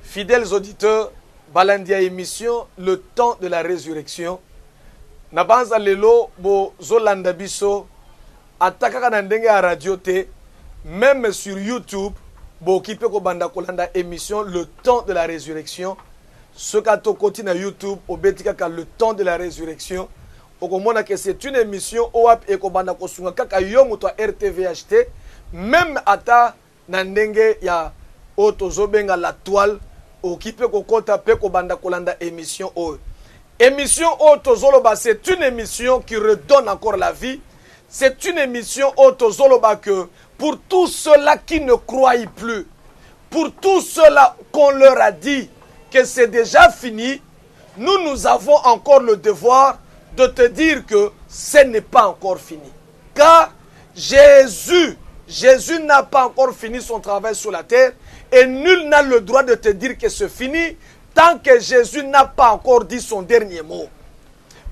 Fidèles auditeurs, balandia émission Le temps de la résurrection. Nabanza lelo bo zolanda biso atakaka na ndenge ya radio te, même sur YouTube bo kipe ko banda kolanda émission Le temps de la résurrection. Ce kato koti na YouTube obetika ka Le temps de la résurrection. Okomona que c'est une émission OAP et ko banda ko sunga kaka yo moto RTVHT, même ata na ndenge ya otozobenga la toile okipe kokota pe ko banda kolanda émission o. Émission Otozoloba, c'est une émission qui redonne encore la vie. C'est une émission Otozoloba que pour tous ceux-là qui ne croient plus, pour tous ceux-là qu'on leur a dit que c'est déjà fini, nous avons encore le devoir de te dire que ce n'est pas encore fini. Car Jésus n'a pas encore fini son travail sur la terre et nul n'a le droit de te dire que c'est fini tant que Jésus n'a pas encore dit son dernier mot.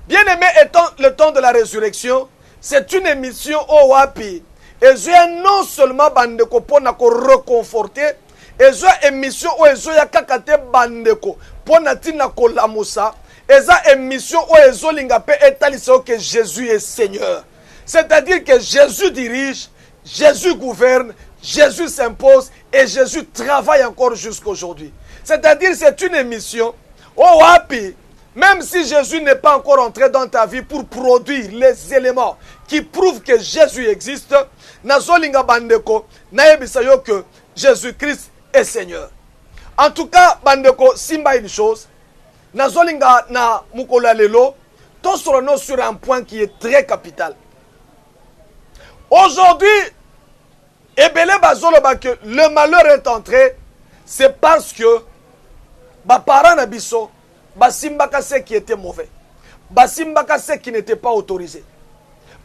Bien-aimé, étant le temps de la résurrection, c'est une émission au wapi. Et j'ai non seulement bandeko pour nous reconforter, et j'ai émission où j'ai kakate bandeko pour nous lamusa, et j'ai émission où j'ai lingape étalissé que Jésus est Seigneur. C'est-à-dire que Jésus dirige, Jésus gouverne, Jésus s'impose et Jésus travaille encore jusqu'aujourd'hui. C'est-à-dire c'est une émission, oh wapi, même si Jésus n'est pas encore entré dans ta vie pour produire les éléments qui prouvent que Jésus existe, nazolinga bandeko, naebisayo que Jésus-Christ est Seigneur. En tout cas, bandeko, simba une chose, nazolinga na mukola lelo, tous sur un point qui est très capital. Aujourd'hui, ebele bazoloba que le malheur est entré, c'est parce que parents nabiso, basimbaka ce qui était mauvais, basimbaka ce qui n'était pas autorisé,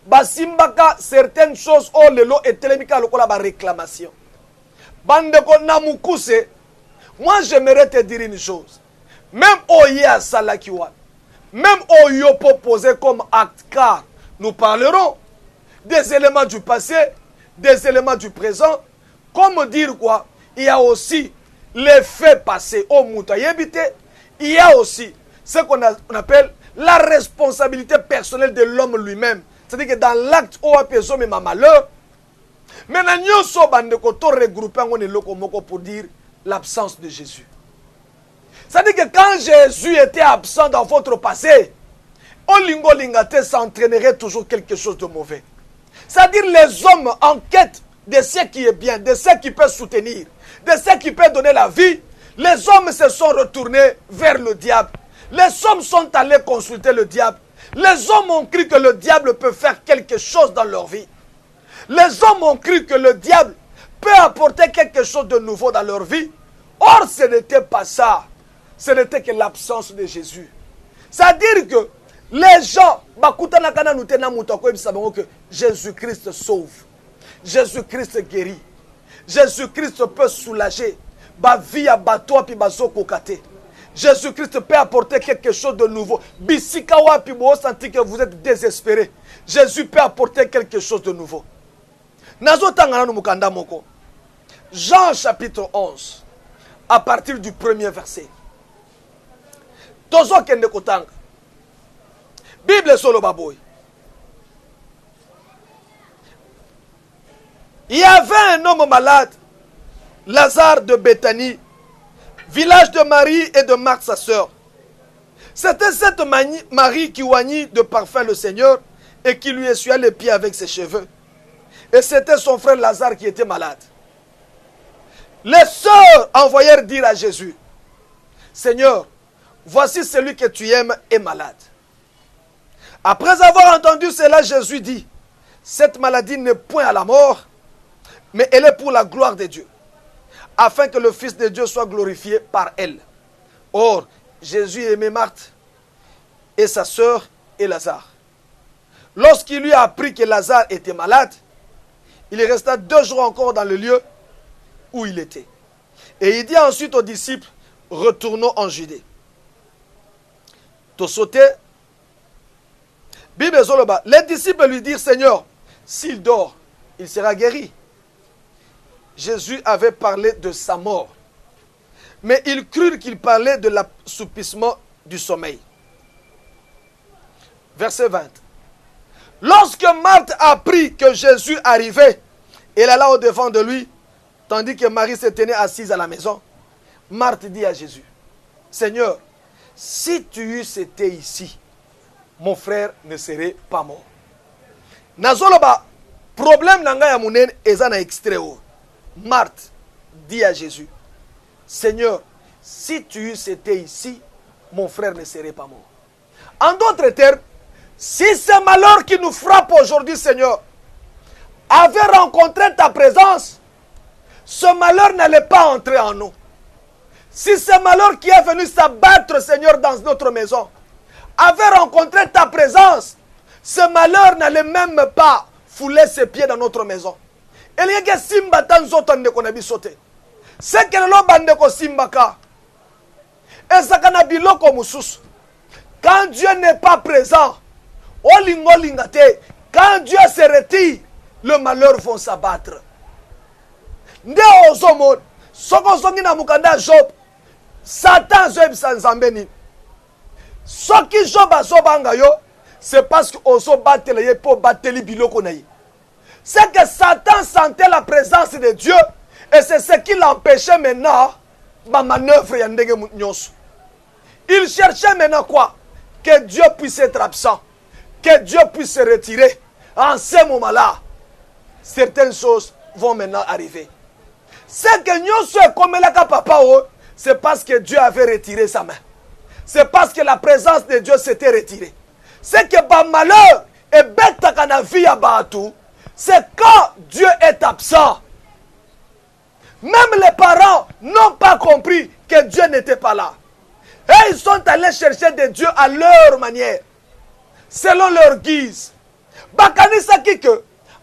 basimbaka certaines choses au lelo et telemika lokola ba réclamation. Bandeko namukuse, moi j'aimerais te dire une chose, même oye à salakiwa, même oyo proposé comme acte, car nous parlerons des éléments du passé, des éléments du présent, comme dire quoi, il y a aussi les faits passés au Moutayébité, il y a aussi ce qu'on appelle la responsabilité personnelle de l'homme lui-même. C'est-à-dire que dans l'acte où on a malheur, maintenant nous sommes regroupés pour dire l'absence de Jésus. C'est-à-dire que quand Jésus était absent dans votre passé, Olingo Lingate s'entraînerait toujours quelque chose de mauvais. C'est-à-dire les hommes en quête de ce qui est bien, de ce qui peut soutenir, de ce qui peut donner la vie, les hommes se sont retournés vers le diable. Les hommes sont allés consulter le diable. Les hommes ont cru que le diable peut faire quelque chose dans leur vie. Les hommes ont cru que le diable peut apporter quelque chose de nouveau dans leur vie. Or, ce n'était pas ça. Ce n'était que l'absence de Jésus. C'est-à-dire que les gens, que Jésus-Christ sauve. Jésus-Christ guérit. Jésus-Christ peut soulager. Jésus-Christ peut apporter quelque chose de nouveau. Senti que vous êtes désespéré. Jésus peut apporter quelque chose de nouveau. Jean chapitre 11, à partir du premier verset. Bible solo baboy. Il y avait un homme malade, Lazare de Béthanie, village de Marie et de Marthe sa sœur. C'était cette Marie qui oignit de parfum le Seigneur et qui lui essuya les pieds avec ses cheveux. Et c'était son frère Lazare qui était malade. Les sœurs envoyèrent dire à Jésus, Seigneur, voici celui que tu aimes est malade. Après avoir entendu cela, Jésus dit, cette maladie n'est point à la mort, mais elle est pour la gloire de Dieu, afin que le Fils de Dieu soit glorifié par elle. Or, Jésus aimait Marthe et sa sœur et Lazare. Lorsqu'il lui a appris que Lazare était malade, il resta 2 jours encore dans le lieu où il était. Et il dit ensuite aux disciples, retournons en Judée. Tout sauté. Bible Zoloba. Les disciples lui dirent, Seigneur, s'il dort, il sera guéri. Jésus avait parlé de sa mort. mais ils crurent qu'il parlait de l'assoupissement du sommeil. Verset 20. Lorsque Marthe apprit que Jésus arrivait, elle alla au-devant de lui, tandis que Marie se tenait assise à la maison. Marthe dit à Jésus, « Seigneur, si tu eusses été ici, mon frère ne serait pas mort. » Nazoloba, problème nanga ya munen ezana extrait. Marthe dit à Jésus, « Seigneur, si tu eusses été ici, mon frère ne serait pas mort. » En d'autres termes, si ce malheur qui nous frappe aujourd'hui, Seigneur, avait rencontré ta présence, ce malheur n'allait pas entrer en nous. Si ce malheur qui est venu s'abattre, Seigneur, dans notre maison, avait rencontré ta présence, ce malheur n'allait même pas fouler ses pieds dans notre maison. Et les gars, simba tanzoto ndeko na bisote. C'est que le bandeko simbaka. Et ça kana biloko mususu. Quand Dieu n'est pas présent, quand Dieu se retire, le malheur va s'abattre. Nde ozomon, soko zongi na mukanda Job, Satan zob sanzambeni. Soki Job azobanga yo, c'est parce que ozo batele ye po bateli biloko na ye. C'est que Satan sentait la présence de Dieu et c'est ce qui l'empêchait maintenant ma manœuvre ya ndenge nyonso. Il cherchait maintenant quoi? Que Dieu puisse être absent, que Dieu puisse se retirer. En ce moment-là, certaines choses vont maintenant arriver. C'est que nous comme la papa, c'est parce que Dieu avait retiré sa main. C'est parce que la présence de Dieu s'était retirée. C'est que par malheur et bête kana vie à Batou, c'est quand Dieu est absent. Même les parents n'ont pas compris que Dieu n'était pas là. Et ils sont allés chercher de Dieu à leur manière, selon leur guise. Bakanisa kike,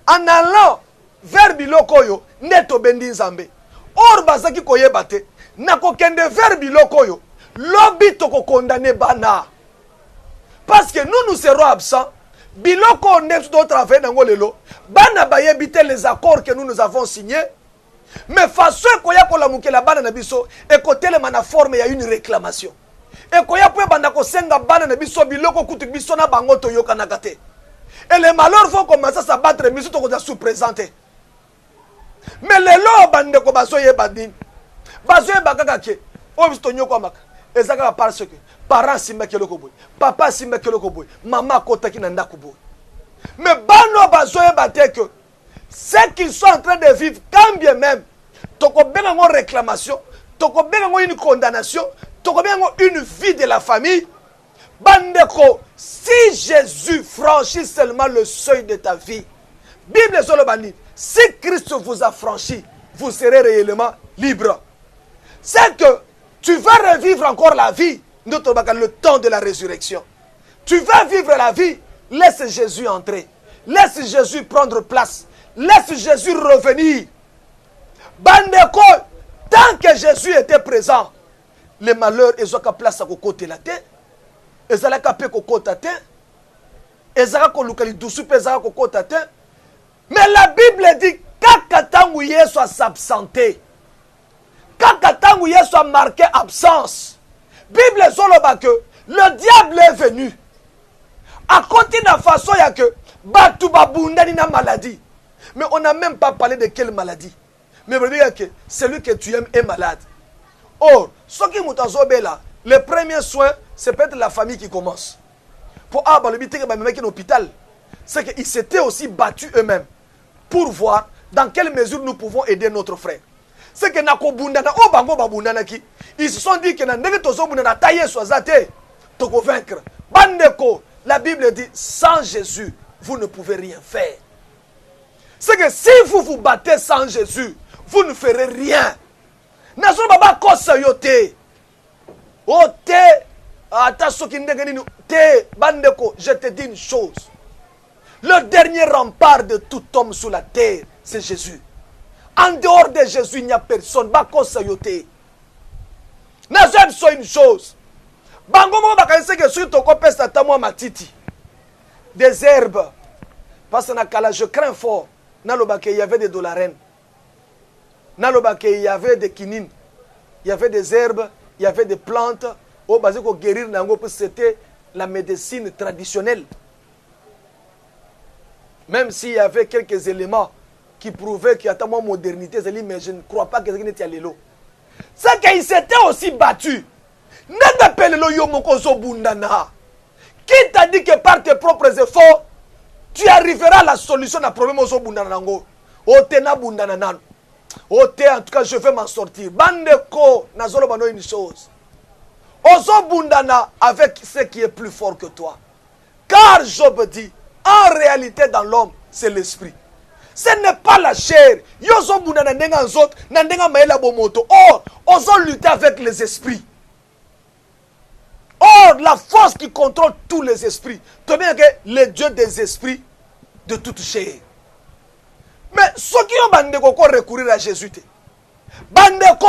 en allant vers Bilokoyo, neto bendi nzambe. Or bazaki koyebate, nako kende vers Bilokoyo, lobi toko condamné bana. Parce que nous serons absents. Biloko n'est d'autre travail dans lelo. Bana bayebite les accords que nous avons signés. Mais façon koya kola mukela bana na biso, et côté le mana forme il y a une réclamation. Et koya pou banda ko senga bana na biso biloko kutu biso na bango to yokana kate. Et les malheurs vont commencer à s'abattre, mais surtout qu'on a sous-présenté. Mais les lois bande ko basoye badin. Basoye bakakake. O bisto nyoko maka. Ezaka parce que parents simba keloko boy. Papa simba keloko boy. Maman kota ki nanda kuboy. Mais bano basoye bate que ce qu'ils sont en train de vivre, quand bien même, toko bengo réclamation, toko bengo une condamnation, toko bengo une vie de la famille. Bandeko, si Jésus franchit seulement le seuil de ta vie, Bible sur le bandit, si Christ vous a franchi, vous serez réellement libre. C'est que tu vas revivre encore la vie, le temps de la résurrection. Tu vas vivre la vie, laisse Jésus entrer. Laisse Jésus prendre place. Laisse Jésus revenir. Bandeko, tant que Jésus était présent, les malheurs, ils ont qu'à place à côté la tête. Ils ont qu'à payer côté la tête. Ils ont qu'à lukali douce pesara côté la tête. Mais la Bible dit qu'akatangu Yesu a s'absenté. Qu'akatangu Yesu a marqué absence. Bible zoloba que le diable est venu. À côté de la façon, il y a que batu babundani na maladie. Mais on n'a même pas parlé de quelle maladie. Mais vous dire que celui que tu aimes est malade. Or, ce qui est là, le premier soin, c'est peut-être la famille qui commence. Pour avoir le but de l'hôpital, c'est qu'ils s'étaient aussi battus eux-mêmes pour voir dans quelle mesure nous pouvons aider notre frère. C'est que ils se sont dit que vaincre. Bandeko, la Bible dit, sans Jésus, vous ne pouvez rien faire. C'est que si vous vous battez sans Jésus, vous ne ferez rien. Nazo baba kosa yote. O te te bandeko, je te dis une chose. Le dernier rempart de tout homme sur la terre, c'est Jésus. En dehors de Jésus, il n'y a personne. Ba kosa yote. Nazo so une chose. Bango mo bakanse que sur ton copé satamwa matiti. Des herbes. Parce que je crains fort. Il y avait des dolarènes. Il y avait des kinines. il y avait des herbes, il y avait des plantes. Au basé pour guérir, c'était la médecine traditionnelle. Même s'il y avait quelques éléments qui prouvaient qu'il y a tellement de modernité, mais je ne crois pas que c'était l'élo. C'est qu'il s'était aussi battu. Qui t'a dit que par tes propres efforts, tu arriveras à la solution du problème au Bundanango? En tout cas, je vais m'en sortir. Bandeko, nazolo bano une chose. Ozo Bundana avec ce qui est plus fort que toi. Car Job dit, en réalité dans l'homme, c'est l'esprit. Ce n'est pas la chair. Yozo Bundana nenga nzot, nandenga maela bomoto. Or, ozo lutter avec les esprits. Or, la force qui contrôle tous les esprits. Tu bien que le Dieu des esprits de toute chair. Mais ceux qui ont bandeko recourir à Jésus, bandeko,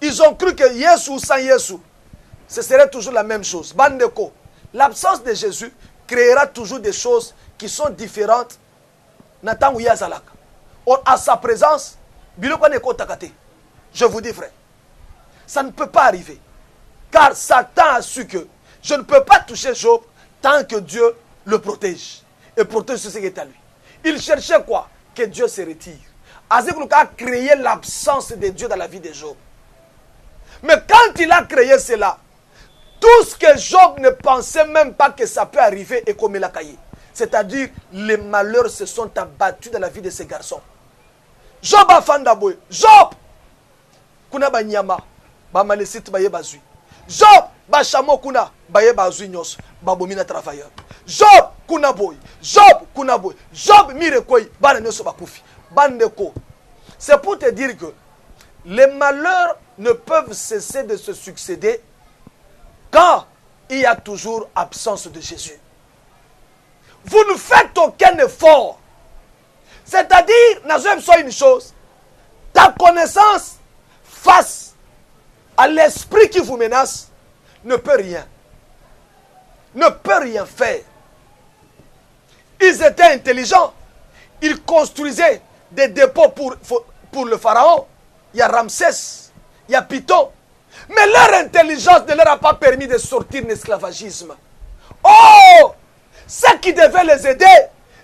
ils ont cru que Jésus sans Jésus, ce serait toujours la même chose. Bandeko, l'absence de Jésus créera toujours des choses qui sont différentes. Or, à sa présence, je vous dis frère, ça ne peut pas arriver. Car Satan a su que je ne peux pas toucher Job tant que Dieu le protège. Et protège ce qui est à lui. Il cherchait quoi? Que Dieu se retire. Azekoulouka a créé l'absence de Dieu dans la vie de Job. Mais quand il a créé cela, tout ce que Job ne pensait même pas que ça peut arriver est comme il a caillé. C'est-à-dire, les malheurs se sont abattus dans la vie de ces garçons. Job a fandaboy. Job! Kuna banyama. Ba malesit baye bazui. Job! Ba chamo kuna. Baye bazui nyos. Ba bomina travailleur. Job! Kuna boy. Job! Kuna boy. Job mirekoy. Ba nyoso ba kufi. Bandeko. C'est pour te dire que les malheurs ne peuvent cesser de se succéder quand il y a toujours absence de Jésus. Vous ne faites aucun effort. C'est-à-dire, Nazem soit une chose, ta connaissance face à l'esprit qui vous menace ne peut rien. Ne peut rien faire. Ils étaient intelligents. Ils construisaient des dépôts pour le pharaon. Il y a Ramsès, il y a Python. Mais leur intelligence ne leur a pas permis de sortir de l'esclavagisme. Oh! Ce qui devait les aider,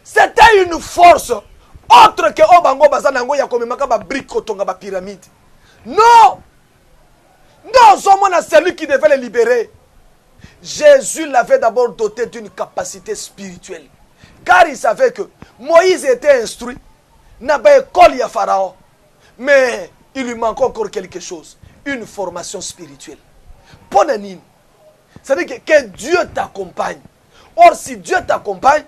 c'était une force autre que Obango Bazanango Yakomemaka ba brique tonga ba pyramide. Non! Non, c'est celui qui devait les libérer. Jésus l'avait d'abord doté d'une capacité spirituelle. Car il savait que Moïse était instruit. N'a pas école ya Pharaon. Mais il lui manque encore quelque chose. Une formation spirituelle. Ponanine. C'est-à-dire que Dieu t'accompagne. Or, si Dieu t'accompagne,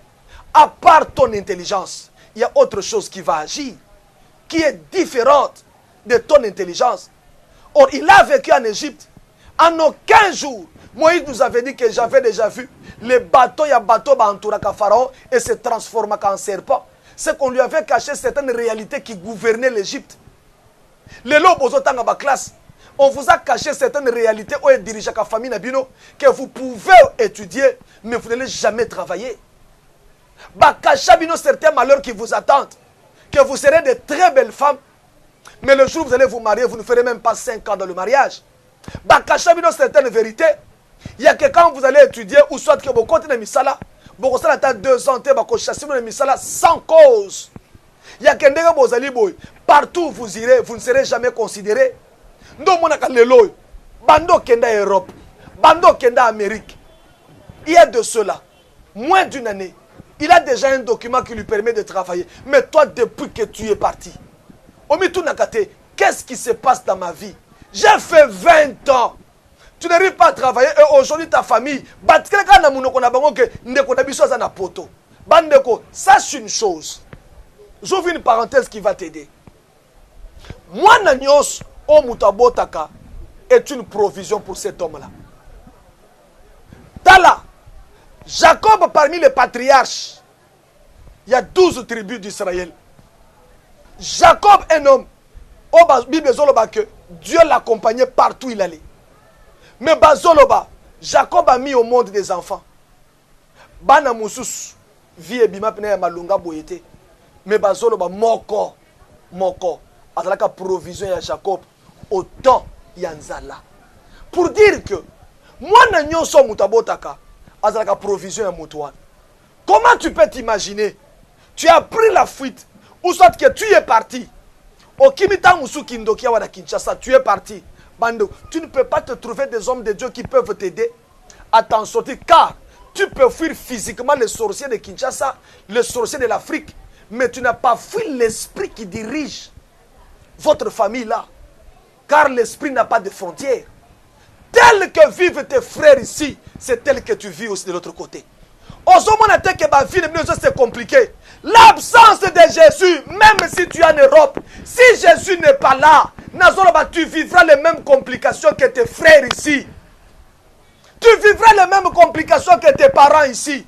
à part ton intelligence, il y a autre chose qui va agir, qui est différente de ton intelligence. Or, il a vécu en Égypte. En aucun jour, Moïse nous avait dit que j'avais déjà vu les bateaux, il y a bateau entouré à Pharaon et se transforma en serpent. C'est qu'on lui avait caché certaines réalités qui gouvernaient l'Égypte. Les lobos dans ma classe. On vous a caché certaines réalités où est dirigé la famille Nabino que vous pouvez étudier, mais vous n'allez jamais travailler. Bakacha bino certains malheurs qui vous attendent, que vous serez de très belles femmes, mais le jour où vous allez vous marier, vous ne ferez même pas 5 ans dans le mariage. Bakacha bino certaines vérités, il y a que quand vous allez étudier, ou soit que vous continuez misala, vous allez 2 ans, vous chasser le misala sans cause. Il y a que vous allez partout où vous irez, vous ne serez jamais considéré. Bando Kenda Europe, Bando Kenda Amérique. Il y a de cela, moins d'une année, il a déjà un document qui lui permet de travailler. Mais toi, depuis que tu es parti, Omitu Nakate, qu'est-ce qui se passe dans ma vie? J'ai fait 20 ans. Tu n'arrives pas à travailler et aujourd'hui ta famille, sache une chose. J'ouvre une parenthèse qui va t'aider. Moi, Nanyos, Omutabotaka est une provision pour cet homme-là. Tala, Jacob parmi les patriarches, il y a 12 tribus d'Israël. Jacob, un homme, Bible Zoloba que Dieu l'accompagnait partout où il allait. Mais Bazoloba, Jacob a mis au monde des enfants. Bana Moussous, vie bima pene malunga boyete. Mais Bazoloba, moko, atalaka provision à Jacob. Autant yanzala. Pour dire que moi n'agnon so mutabotaka azalaka provision ya mutuan. Comment tu peux t'imaginer? Tu as pris la fuite ou soit que tu es parti. Au Kimita Musu Kindokia Wada Kinshasa, tu es parti. Bando, tu ne peux pas te trouver des hommes de Dieu qui peuvent t'aider à t'en sortir, car tu peux fuir physiquement les sorciers de Kinshasa, les sorciers de l'Afrique, mais tu n'as pas fui l'esprit qui dirige votre famille là, car l'esprit n'a pas de frontières. Tel que vivent tes frères ici, c'est tel que tu vis aussi de l'autre côté. C'est compliqué. L'absence de Jésus, même si tu es en Europe, si Jésus n'est pas là, tu vivras les mêmes complications que tes frères ici. Tu vivras les mêmes complications que tes parents ici.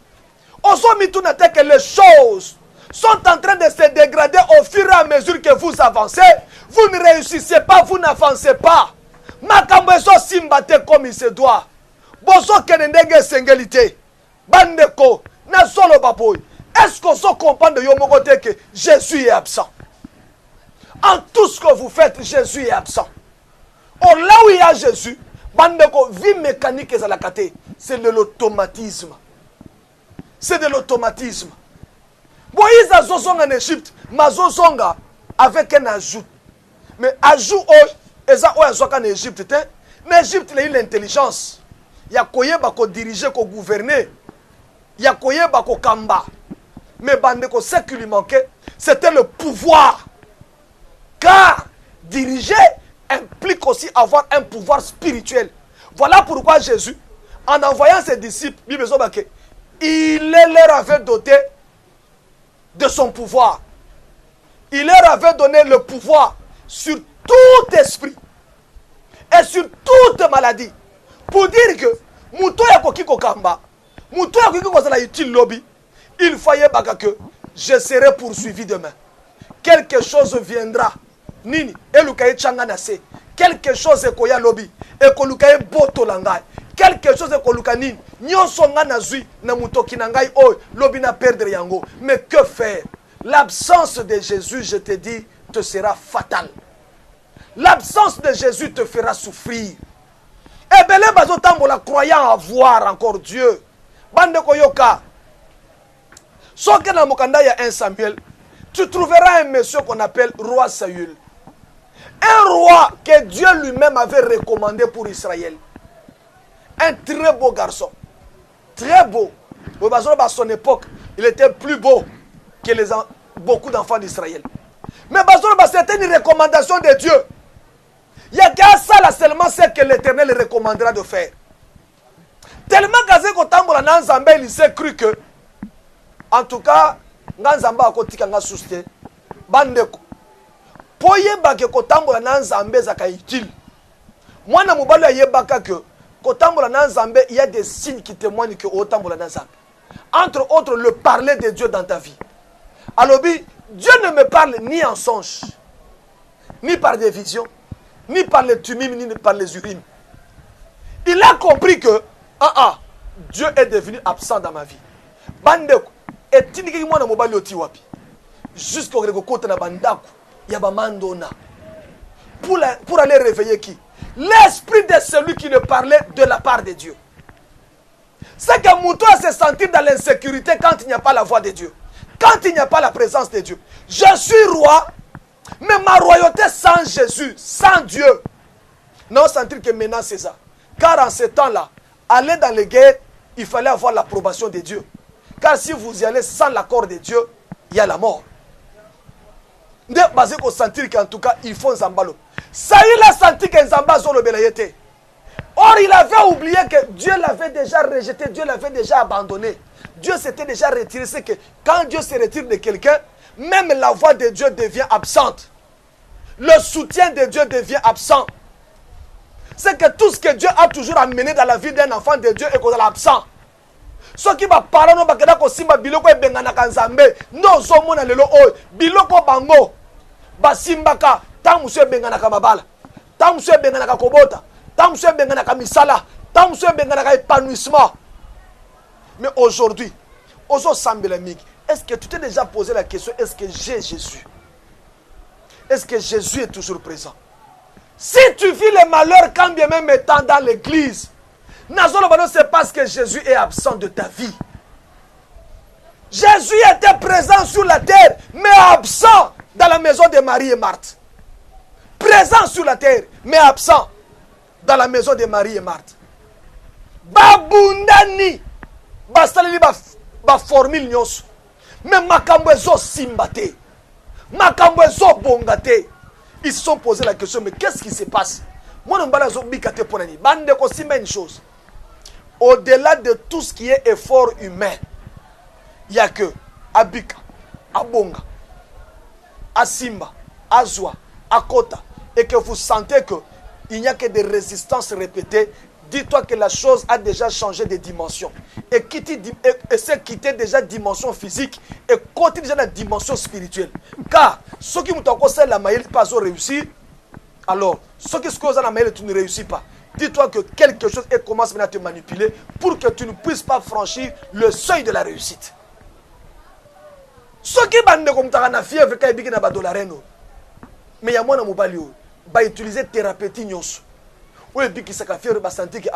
Que les choses sont en train de se dégrader au fur et à mesure que vous avancez. Vous ne réussissez pas, vous n'avancez pas. Makambeso simbate comme il se doit. Boso kenendenge sengelite. Bandeko, na solo baboy. Est-ce qu'on se comprend de Yomogote que Jésus est absent? En tout ce que vous faites, Jésus est absent. Or là où il y a Jésus, bandeko, vie mécanique est à la kate. C'est de l'automatisme. C'est de l'automatisme. Moïse a zozonga en Égypte, ma zozonga avec un ajout. Mais ajout eza o azoka en Égypte, en Égypte il y a l'intelligence. Il y a koye bako diriger, ko gouverner. Il y a koye bako kamba. Mais bandeko, ce qui lui manquait, c'était le pouvoir. Car diriger implique aussi avoir un pouvoir spirituel. Voilà pourquoi Jésus, en envoyant ses disciples, il leur avait doté de son pouvoir. Il leur avait donné le pouvoir sur tout esprit et sur toute maladie. Pour dire que Mouto ya koki kokamba, Mouto ya koki kozala utile lobby, il fallait que je serai poursuivi demain. Quelque chose viendra. Nini, elukaye changanase. Quelque chose ekoya lobby, ekolukaye boto langai. Quelque chose ekoluka nini, nyonso nga nazui na mutoki na ngai oy, lobby na perdre yango. Mais que faire? L'absence de Jésus, je te dis, te sera fatale. L'absence de Jésus te fera souffrir. Et belé bazo tambola croyant avoir encore Dieu. Bande koyoka. Sauf que dans Mokanda, il y a un Samuel. Tu trouveras un monsieur qu'on appelle roi Saül. Un roi que Dieu lui-même avait recommandé pour Israël. Un très beau garçon. Très beau. À son époque, il était plus beau que beaucoup d'enfants d'Israël. Mais c'était une recommandation de Dieu. Il n'y a qu'à ça là seulement ce que l'Éternel recommandera de faire. Tellement que il s'est cru que, en tout cas, Nzamba a kotika nga souste. Bandeko. Poyeba ke kotambola na Nzambe zaka utile. Mwana mobali ayebaka que kotambola na Nzambe, il y a des signes qui témoignent que otambola na Nzambe. Entre autres, le parler de Dieu dans ta vie. Alors, Dieu ne me parle ni en songe, ni par des visions, ni par les tumim, ni par les urim. Il a compris que Dieu est devenu absent dans ma vie. Bandeko. Et tu dis que moi, je wapi. Jusqu'au côté de Bandaku, il y a Bamandona. Pour aller réveiller qui? L'esprit de celui qui ne parlait de la part de Dieu. C'est que Mouton se sentir dans l'insécurité quand il n'y a pas la voix de Dieu. Quand il n'y a pas la présence de Dieu. Je suis roi, mais ma royauté sans Jésus, sans Dieu. Non, sentir que maintenant c'est ça. Car en ce temps-là, aller dans les guerres, il fallait avoir l'approbation de Dieu. Car si vous y allez sans l'accord de Dieu, il y a la mort. Basé qu'on sentir qu'en tout cas, il faut Nzambalo. Ça, il a senti que Nzamba zolo belayete. Or, il avait oublié que Dieu l'avait déjà rejeté, Dieu l'avait déjà abandonné. Dieu s'était déjà retiré. C'est que quand Dieu se retire de quelqu'un, même la voix de Dieu devient absente. Le soutien de Dieu devient absent. C'est que tout ce que Dieu a toujours amené dans la vie d'un enfant de Dieu est qu'on est absent. Ce qui va parler, no bakeda ko simba biloko e bengana kanzambe. No zomo na lelo oy. Biloko bango. Ba simbaka. Tamusu e bengana kamabala. Tamusu e bengana kakobota. Tamusu e bengana kamisala. Tamusu e bengana ka épanouissement. Mais aujourd'hui, ozo sambela miki. Est-ce que tu t'es déjà posé la question, est-ce que j'ai Jésus? Est-ce que Jésus est toujours présent? Si tu vis les malheurs quand bien même étant dans l'église, c'est parce que Jésus est absent de ta vie. Jésus était présent sur la terre, mais absent dans la maison de Marie et Marthe. Présent sur la terre, mais absent dans la maison de Marie et Marthe. Babundani, bastaleli ba formule nyonso. Mais makambo ezo simbate. Makambo ezo bongate. Ils se sont posé la question, mais qu'est-ce qui se passe? Moi, je ne sais une chose. Au-delà de tout ce qui est effort humain, il n'y a que Abika, Abonga, Asimba, Azwa, Akota, et que vous sentez qu'il n'y a que des résistances répétées, dis-toi que la chose a déjà changé de dimension. Et c'est quitter déjà dimension physique et continue déjà la dimension spirituelle. Car ceux qui m'ont conseillé la maille pas réussir, alors ceux qui se causent la maille tu ne réussis pas. Dis-toi que quelque chose commence maintenant à te manipuler pour que tu ne puisses pas franchir le seuil de la réussite. Ceux qui bandent comme ta na fièvre quand ils na dolareno. Mais il y a moi na mobile ba utiliser thérapeutique nyonso. Ou et qui s'est fièvre ba sentir que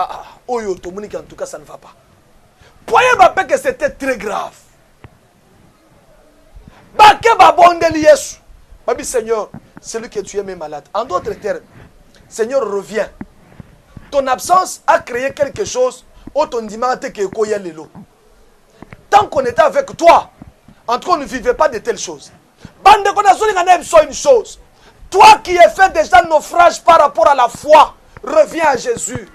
oyo tomoni en tout cas ça ne va pas. Voyez que c'était très grave. Baké ba bondeli Yesu. Babi Seigneur, celui que tu es malade. En d'autres termes, Seigneur reviens. Ton absence a créé quelque chose où ton dimanche que koya lelo. Tant qu'on était avec toi, en tout cas on ne vivait pas de telles choses. Bande konazoli ngana une chose. Toi qui es fait déjà naufrage par rapport à la foi, reviens à Jésus.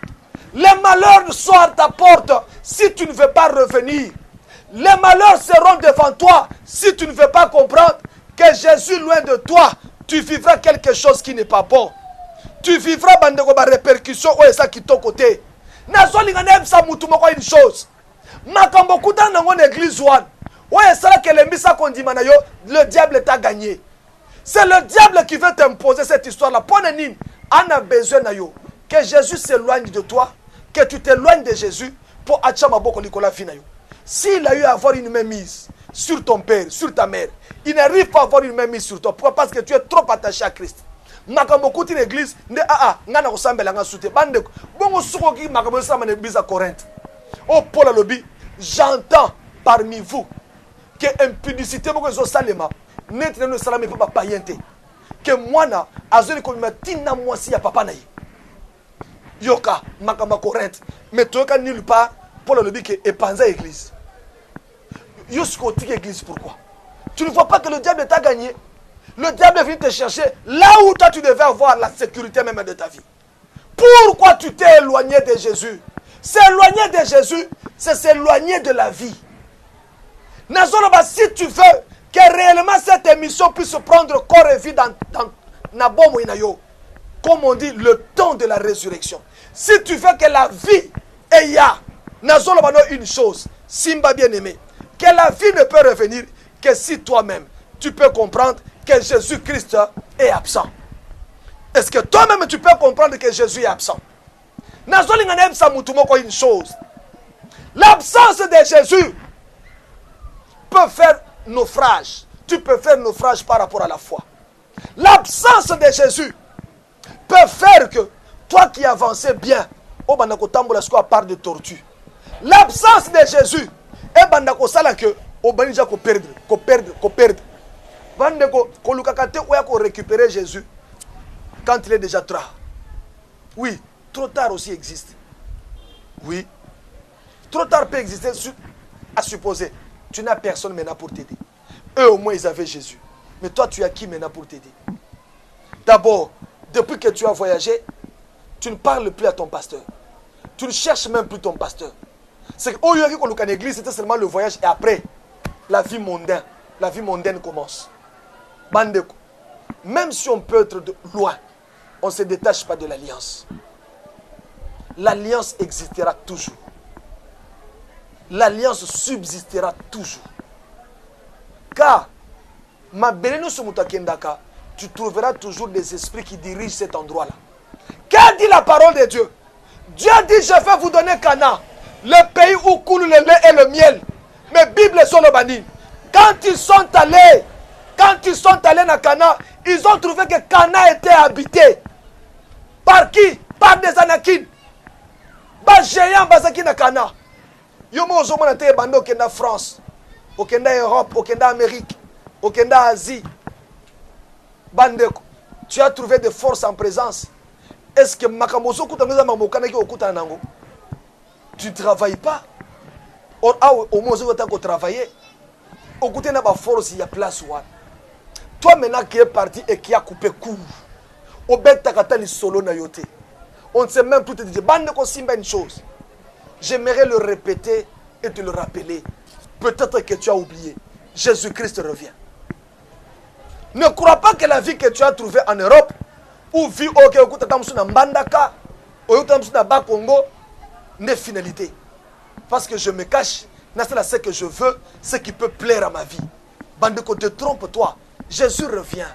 Les malheurs sont à ta porte si tu ne veux pas revenir. Les malheurs seront devant toi si tu ne veux pas comprendre que Jésus loin de toi, tu vivras quelque chose qui n'est pas bon. Tu vivras des répercussions ou ça qui ton côté. Une chose. Le diable t'a gagné. C'est le diable qui veut t'imposer cette histoire-là. On a besoin que Jésus s'éloigne de toi, que tu t'éloignes de Jésus pour Achamaboko Nicolas Finayo. S'il a eu à avoir une mainmise sur ton père, sur ta mère, il n'arrive pas à avoir une mainmise sur toi. Pourquoi? Parce que tu es trop attaché à Christ. Makambo une église, ngana kosambela nga soute bande bongo suko ki makambo sama na église à Corinthe. Oh Paul a lobby, j'entends parmi vous que impudicité moko zo salema, net no salama pas payenté. Que mwana azoli ko matina mwasi ya papa na ye. Yoka makambo Corinthe, mais toka nulle part Paul a lobby que epanza église. Yosko tiki église pourquoi? Tu ne vois pas que le diable t'a gagné? Le diable est venu te chercher là où toi tu devais avoir la sécurité même de ta vie. Pourquoi tu t'es éloigné de Jésus? S'éloigner de Jésus, c'est s'éloigner de la vie. Si tu veux que réellement cette émission puisse prendre corps et vie dans Nabomo Inayo, comme on dit, le temps de la résurrection. Si tu veux que la vie ait une chose, Simba bien-aimé, que la vie ne peut revenir que si toi-même tu peux comprendre que Jésus-Christ est absent. Est-ce que toi-même tu peux comprendre que Jésus est absent? Une chose. L'absence de Jésus peut faire naufrage. Tu peux faire naufrage par rapport à la foi. L'absence de Jésus peut faire que toi qui avançais bien, à part de tortue. L'absence de Jésus est perdre. Récupérer Jésus quand il est déjà trop. Oui, trop tard aussi existe. Oui, trop tard peut exister à supposer. Tu n'as personne maintenant pour t'aider. Eux au moins ils avaient Jésus. Mais toi tu as qui maintenant pour t'aider? D'abord, depuis que tu as voyagé, tu ne parles plus à ton pasteur. Tu ne cherches même plus ton pasteur. C'est qu'au lieu qu'on l'église, c'était seulement le voyage et après, la vie mondaine commence. Bandeko, même si on peut être loin, on ne se détache pas de l'alliance. L'alliance existera toujours. L'alliance subsistera toujours. Car, tu trouveras toujours des esprits qui dirigent cet endroit-là. Qu'a dit la parole de Dieu? Dieu dit, je vais vous donner Canaan, le pays où coule le lait et le miel. Mais Bible sur le bani. Quand ils sont allés dans Canaan, ils ont trouvé que Canaan était habité. Par qui? Par des Anakin. Bas géant bazaki na Kana. Yo mo zo mona te bando okenda France, okenda Europe, okenda Amérique, okenda Asie. Bandeko, tu as trouvé des forces en présence. Est-ce que makamoso kutangoza mamokana ki okuta nango? Tu ne travailles pas. Or au moins tu as travaillé. Okuté na ba force ya place one. Toi maintenant qui est parti et qui a coupé court. Obeta katali solo na yote. On ne sait même plus te dire. Bandeko simba une chose. J'aimerais le répéter et te le rappeler. Peut-être que tu as oublié. Jésus-Christ revient. Ne crois pas que la vie que tu as trouvée en Europe, ou vie au Mbandaka, ou Congo, n'est finalité. Parce que je me cache, c'est ce que je veux, ce qui peut plaire à ma vie. Bandeko, te trompe-toi. Jésus revient.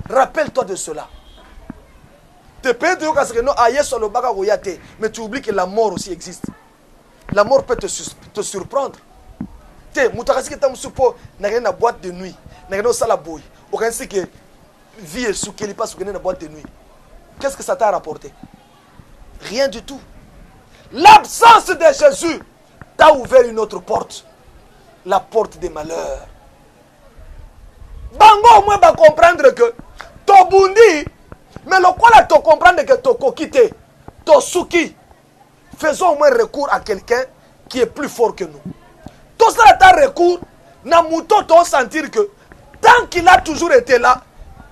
Rappelle-toi de cela. Mais tu oublies que la mort aussi existe. La mort peut te surprendre. Une boîte de nuit. Que vie est sous qu'il passe une boîte de nuit. Qu'est-ce que ça t'a rapporté? Rien du tout. L'absence de Jésus t'a ouvert une autre porte. La porte des malheurs. Bango au moins va comprendre que ton bundi, mais le quoi là te comprendre que ton kokité, ton souki, faisons au moins recours à quelqu'un qui est plus fort que nous. Tout ça est recours, na mouton t'ont sentir que tant qu'il a toujours été là,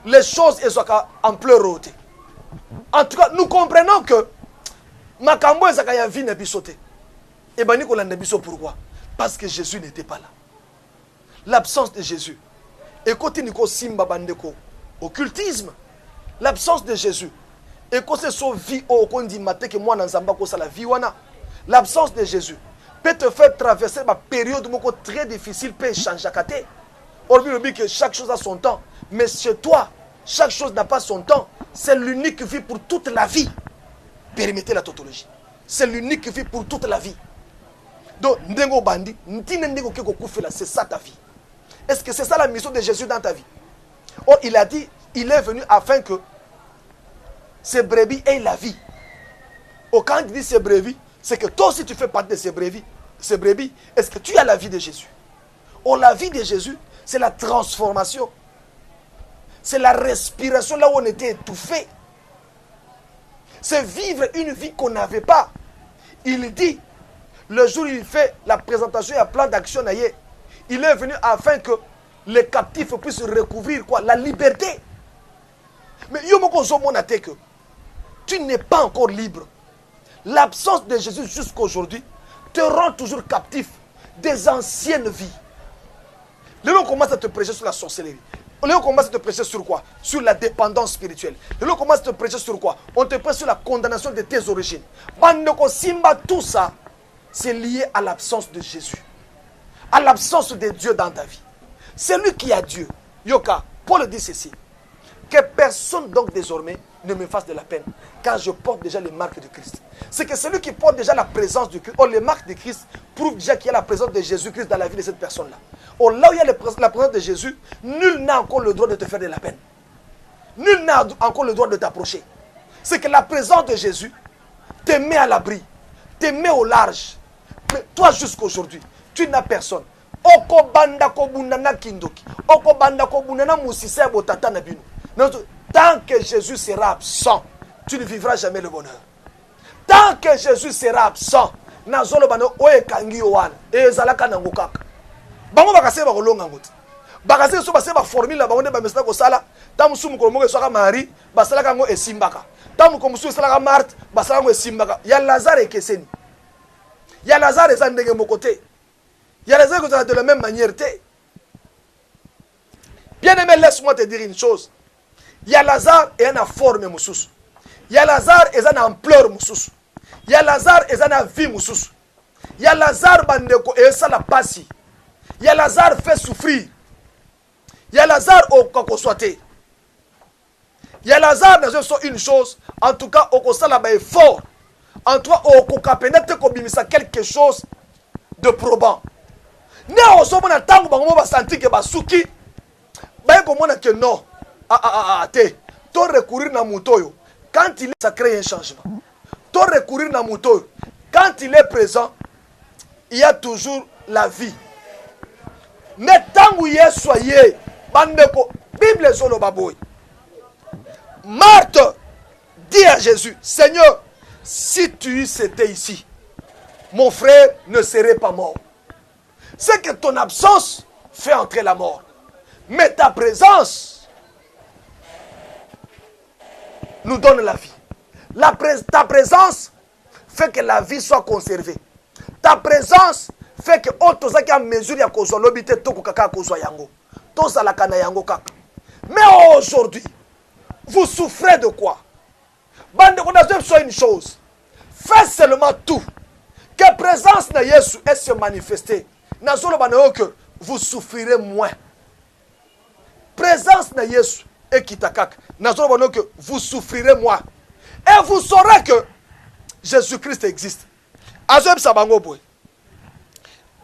les choses sont en pleuroté. En tout cas, nous comprenons que Makambo et Zakaya vie n'est pas sauté. Et Banikola n'est pas pourquoi? Parce que Jésus n'était pas là. L'absence de Jésus. Et côté Niko Simba Bandeko, occultisme. L'absence de Jésus. Et côté so vie au kondi maté que moi n'enzamba ko la vie wana. L'absence de Jésus peut te faire traverser ma période très difficile, peut changer à côté. On dit que chaque chose a son temps. Mais chez toi, chaque chose n'a pas son temps. C'est l'unique vie pour toute la vie. Permettez la tautologie. C'est l'unique vie pour toute la vie. Donc, Ndengo Bandi, c'est ça ta vie. Est-ce que c'est ça la mission de Jésus dans ta vie? Or, il a dit, il est venu afin que ces brebis aient la vie. Or, quand il dit ces brebis, c'est que toi aussi tu fais partie de ces brebis. Ces brebis, est-ce que tu as la vie de Jésus? Or, la vie de Jésus, c'est la transformation. C'est la respiration là où on était étouffé. C'est vivre une vie qu'on n'avait pas. Il dit, le jour où il fait la présentation et un plan d'action, il est venu afin que les captifs puissent recouvrir quoi? La liberté. Mais que tu n'es pas encore libre. L'absence de Jésus jusqu'à aujourd'hui te rend toujours captif des anciennes vies. Là, on commence à te prêcher sur la sorcellerie. Là, on commence à te prêcher sur quoi? Sur la dépendance spirituelle. Là, on commence à te prêcher sur quoi? On te prêche sur la condamnation de tes origines. Tout ça, c'est lié à l'absence de Jésus. À l'absence de Dieu dans ta vie. C'est lui qui a Dieu. Yoka, Paul dit ceci. Que personne donc désormais ne me fasse de la peine, car je porte déjà les marques de Christ. C'est que celui qui porte déjà la présence de Christ, or les marques de Christ prouvent déjà qu'il y a la présence de Jésus-Christ dans la vie de cette personne-là. Or là où il y a la présence de Jésus, nul n'a encore le droit de te faire de la peine. Nul n'a encore le droit de t'approcher. C'est que la présence de Jésus te met à l'abri, te met au large. Mais toi jusqu'aujourd'hui, tu n'as personne. Tant que Jésus sera absent, tu ne vivras jamais le bonheur. Tant que Jésus sera absent, il y a Lazare et mon côté. Il y a Lazare de la même manière. Bien aimé, laisse-moi te dire une chose. Il y a Lazare et une forme moussous. Il y a Lazare et une ampleur moussous. Il y a Lazare et une vie moussous. Il y a Lazare et ça la passe. Il y a Lazare fait souffrir. Il y a Lazare au Kakoswate. Il y a Lazare dans une chose. En tout cas, au Kosala est fort. En toi, au Kokapénète Kobimisa quelque chose de probant. Ne osomona tango bango ba sentir que basuki ba ko mona que non te to recourir na mutoyo quand il est, ça crée un changement. Ton recourir dans moto, quand il est présent, il y a toujours la vie. Mais tant que vous soyez, Bible sur le baboui. Marthe dit à Jésus, Seigneur, si tu étais ici, mon frère ne serait pas mort. C'est que ton absence fait entrer la mort. Mais ta présence nous donne la vie. Ta présence fait que la vie soit conservée. Ta présence fait que autosaki a mesure ya kozwa lobité toko kaka kozwa yango. Tosa la kana yango kaka. Mais aujourd'hui, vous souffrez de quoi? Bande qu'on a soit une chose. Fais seulement tout. Que présence de Jésus est se manifester. Nazolo banao que vous souffrirez moins. Présence de Jésus est kitakak. Nazolo banao que vous souffrirez moins. Et vous saurez que Jésus-Christ existe. Azem sabango boy.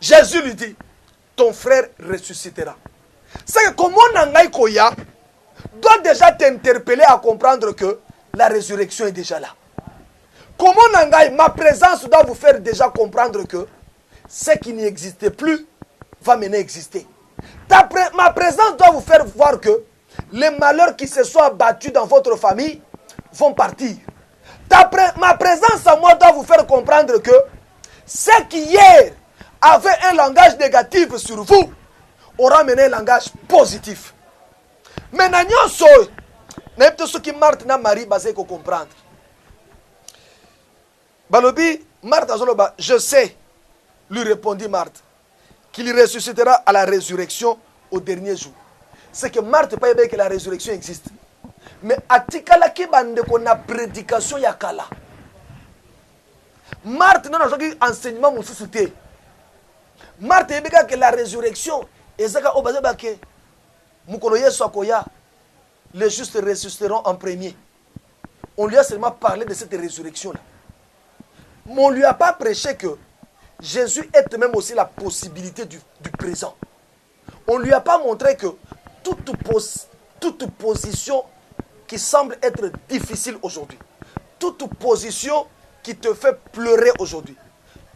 Jésus lui dit, ton frère ressuscitera. C'est que comment Nangaï Koya doit déjà t'interpeller à comprendre que la résurrection est déjà là. Comment Nangaï, ma présence doit vous faire déjà comprendre que ce qui n'existait plus va maintenant exister. Ma présence doit vous faire voir que les malheurs qui se sont abattus dans votre famille vont partir. Ma présence à moi doit vous faire comprendre que ce qui hier avait un langage négatif sur vous aura mené un langage positif. Maintenant, ce qui Marthe na Marie basé qu'on comprendre. Balobi, Marthe azoloba, je sais, lui répondit Marthe, qu'il ressuscitera à la résurrection au dernier jour. C'est que Marthe pas bien que la résurrection existe. Mais atikala ki bande qu'on a prédication yakala. Marthe non a enseignement mususuté. Marthe ebeka que la résurrection ezaka obazeba ke mukolo yesu akoya les justes ressusciteront en premier. On lui a seulement parlé de cette résurrection là. Mais on ne lui a pas prêché que Jésus est même aussi la possibilité du présent. On ne lui a pas montré que toute position qui semble être difficile aujourd'hui, toute position qui te fait pleurer aujourd'hui,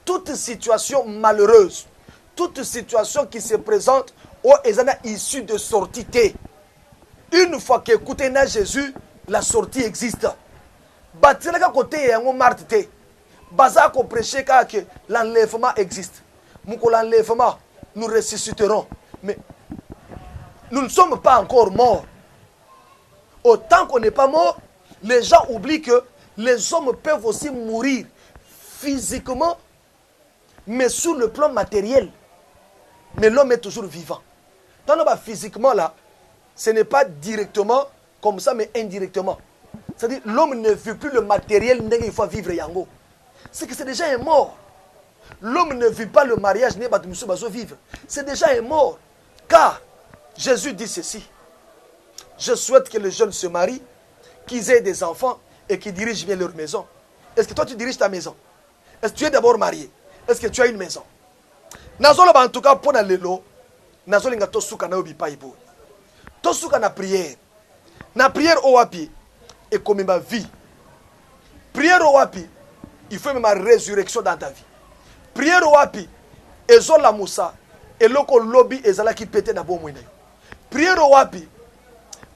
toute situation malheureuse, toute situation qui se présente où ils ont issue de sortie. Une fois qu'écoutez Jésus, la sortie existe. Batilaka côté yango Marthe. Baza ko prêcher que l'enlèvement existe. Mouko l'enlèvement, nous ressusciterons. Mais nous ne sommes pas encore morts. Autant qu'on n'est pas mort, les gens oublient que les hommes peuvent aussi mourir physiquement, mais sur le plan matériel. Mais l'homme est toujours vivant. Donc physiquement là, ce n'est pas directement comme ça, mais indirectement. C'est-à-dire l'homme ne vit plus le matériel, il faut vivre yango. C'est que c'est déjà un mort. L'homme ne vit pas le mariage, n'est pas vivre. C'est déjà un mort. Car Jésus dit ceci. Je souhaite que les jeunes se marient, qu'ils aient des enfants et qu'ils dirigent bien leur maison. Est-ce que toi tu diriges ta maison? Est-ce que tu es d'abord marié? Est-ce que tu as une maison? Nazolo en tout cas pour la lelo, nazolo nga tosuka na obi paibo. Tosuka na prière. Na prière au wapi et comme ma vie. Prière au wapi, il faut même ma résurrection dans ta vie. Prière au wapi, ezo la moussa et loko lobby ezala qui pété na bon moine. Prière au wapi,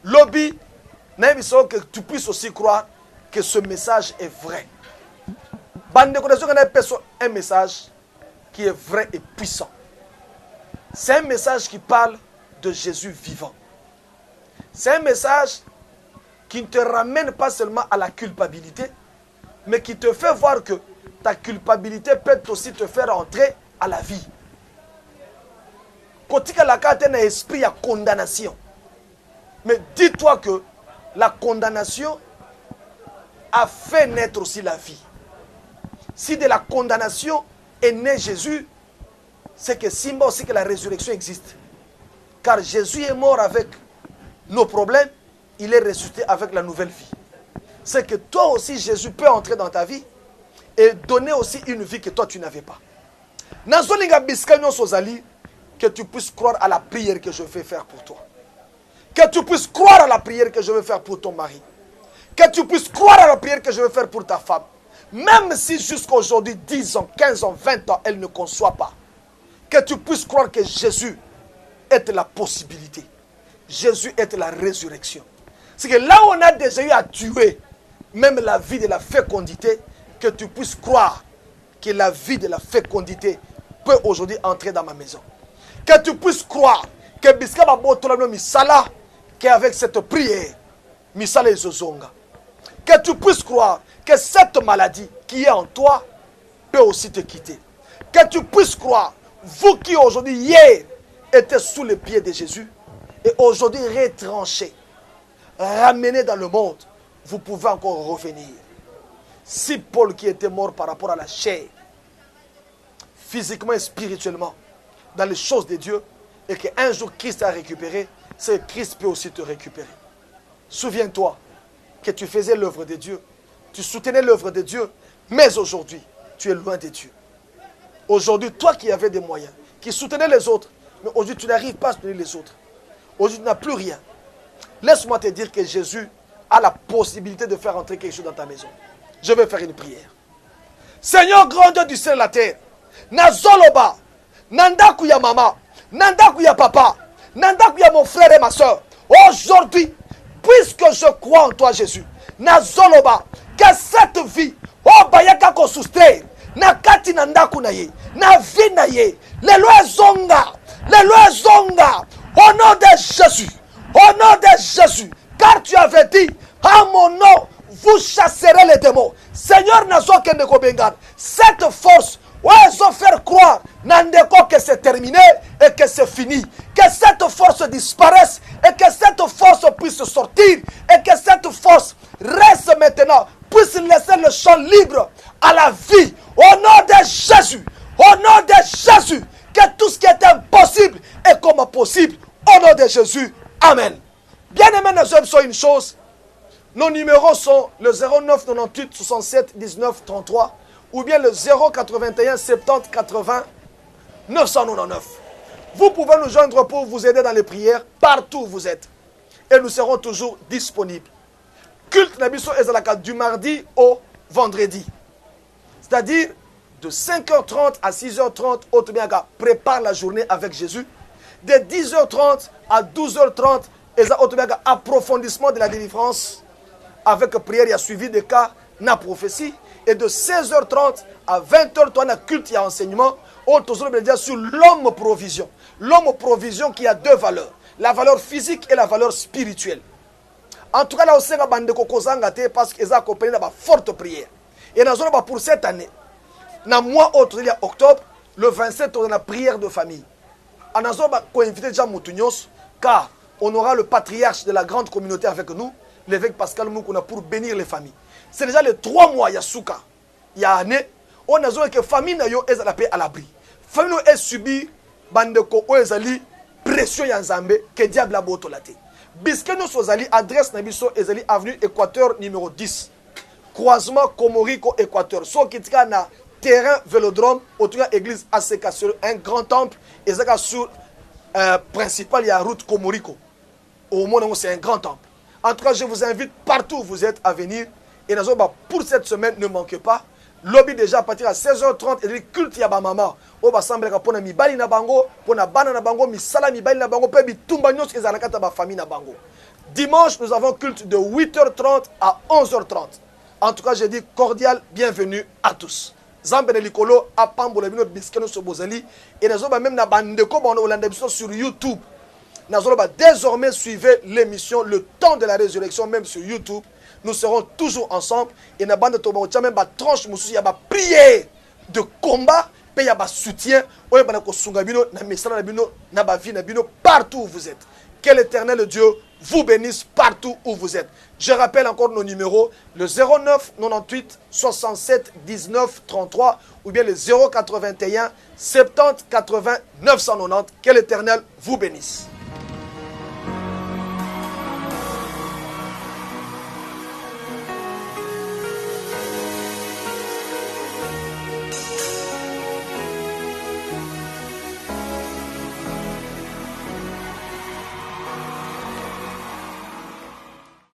lobby na biso que tu puisses aussi croire que ce message est vrai. Bande connaissons un message qui est vrai et puissant. C'est un message qui parle de Jésus vivant. C'est un message qui ne te ramène pas seulement à la culpabilité, mais qui te fait voir que ta culpabilité peut aussi te faire entrer à la vie. Quand tu as un esprit à condamnation, mais dis-toi que la condamnation a fait naître aussi la vie. Si de la condamnation est né Jésus, c'est que Simba aussi que la résurrection existe. Car Jésus est mort avec nos problèmes, il est ressuscité avec la nouvelle vie. C'est que toi aussi, Jésus peut entrer dans ta vie et donner aussi une vie que toi tu n'avais pas. Que tu puisses croire à la prière que je vais faire pour toi. Que tu puisses croire à la prière que je vais faire pour ton mari. Que tu puisses croire à la prière que je vais faire pour ta femme. Même si jusqu'à aujourd'hui, 10 ans, 15 ans, 20 ans, elle ne conçoit pas. Que tu puisses croire que Jésus est la possibilité. Jésus est la résurrection. C'est que là où on a déjà eu à tuer même la vie de la fécondité, que tu puisses croire que la vie de la fécondité peut aujourd'hui entrer dans ma maison. Que tu puisses croire que Biska Babo Tolano Misala, qu'avec cette prière, Misala et Zozonga. Que tu puisses croire que cette maladie qui est en toi peut aussi te quitter. Que tu puisses croire, vous qui aujourd'hui, hier, étiez sous les pieds de Jésus, et aujourd'hui retranchés, ramenés dans le monde, vous pouvez encore revenir. Si Paul qui était mort par rapport à la chair, physiquement et spirituellement, dans les choses de Dieu, et qu'un jour Christ a récupéré, c'est que Christ peut aussi te récupérer. Souviens-toi que tu faisais l'œuvre de Dieu, tu soutenais l'œuvre de Dieu, mais aujourd'hui, tu es loin de Dieu. Aujourd'hui, toi qui avais des moyens, qui soutenais les autres, mais aujourd'hui tu n'arrives pas à soutenir les autres. Aujourd'hui tu n'as plus rien. Laisse-moi te dire que Jésus a la possibilité de faire entrer quelque chose dans ta maison. Je vais faire une prière. Seigneur, grand Dieu du ciel et de la terre, Nazoloba, Nandaku ya maman, Nandaku ya papa, Nandaku ya mon frère et ma soeur. Aujourd'hui, puisque je crois en toi Jésus, Nazoloba, que cette vie, oh bayaka ko soustraire, na kati nandaku na ye, na vie na ye, le loi zonga, au nom de Jésus, au nom de Jésus, car tu avais dit, à mon nom, vous chasserez les démons. Seigneur, cette force, ils ont fait croire que c'est terminé et que c'est fini. Que cette force disparaisse et que cette force puisse sortir et que cette force reste maintenant, puisse laisser le champ libre à la vie. Au nom de Jésus, au nom de Jésus, que tout ce qui est impossible est comme possible. Au nom de Jésus, amen. Bien aimé, nous avons une chose. Nos numéros sont le 09 98 67 19 33 ou bien le 081 70 80 999. Vous pouvez nous joindre pour vous aider dans les prières partout où vous êtes. Et nous serons toujours disponibles. Culte Nabiso Ezalaka du mardi au vendredi. C'est-à-dire de 5h30 à 6h30, Otomiaga prépare la journée avec Jésus. De 10h30 à 12h30, Otomiaga approfondissement de la délivrance. Avec prière, il y a suivi des cas, na prophétie. Et de 16h30 à 20h, on a culte, il y a enseignement. Sur l'homme provision. L'homme provision qui a deux valeurs. La valeur physique et la valeur spirituelle. En tout cas, là, on a bande de parce qu'ils ont accompagné la forte prière. Et pour cette année, dans le mois octobre, le 27, on a la prière de famille. On a invité déjà Moutounos, car on aura le patriarche de la grande communauté avec nous, l'évêque Pascal Moukouna, pour bénir les familles. C'est déjà les 3 mois, il y a Souka, il y a année, on a besoin que la famille est à l'abri. La famille est subie, bandeko, ezali, pression yanzambe, que diable a botolate. Bisque nous sommes adresse Nabiso, ezali, avenue Équateur numéro 10. Croisement Komoriko Équateur. So kitika na terrain vélodrome, autour de l'église ACK sur un grand temple, et ça sur principal, il y a route Komoriko. Au monde, c'est un grand temple. En tout cas, je vous invite partout où vous êtes à venir. Et pour cette semaine, ne manquez pas. Lobby déjà à partir à 16h30 et le culte ya ba maman. O ba semble ka pona mi bali na bango, pona bana na bango, mi sala mi bali na bango, pe bi tumba nyos ezalaka ta ba famille na bango. Dimanche, nous avons culte de 8h30 à 11h30. En tout cas, je dis cordial bienvenue à tous. Zambene likolo a pambola bino biskeno sobozali et nazoba même na bande ko bando olanda biso sur YouTube. Nazoba désormais suivez l'émission Le Temps de la Résurrection même sur YouTube. Nous serons toujours ensemble. Et na bande toba o même ba tranche mususu ya ba prière de combat, pe ya ba soutien, o ya ba ko sunga bino na mesala na bino na ba vie na bino partout où vous êtes. Que l'Éternel Dieu vous bénisse partout où vous êtes. Je rappelle encore nos numéros, le 09 98 67 19 33 ou bien le 081 70 80 990. Que l'Éternel vous bénisse.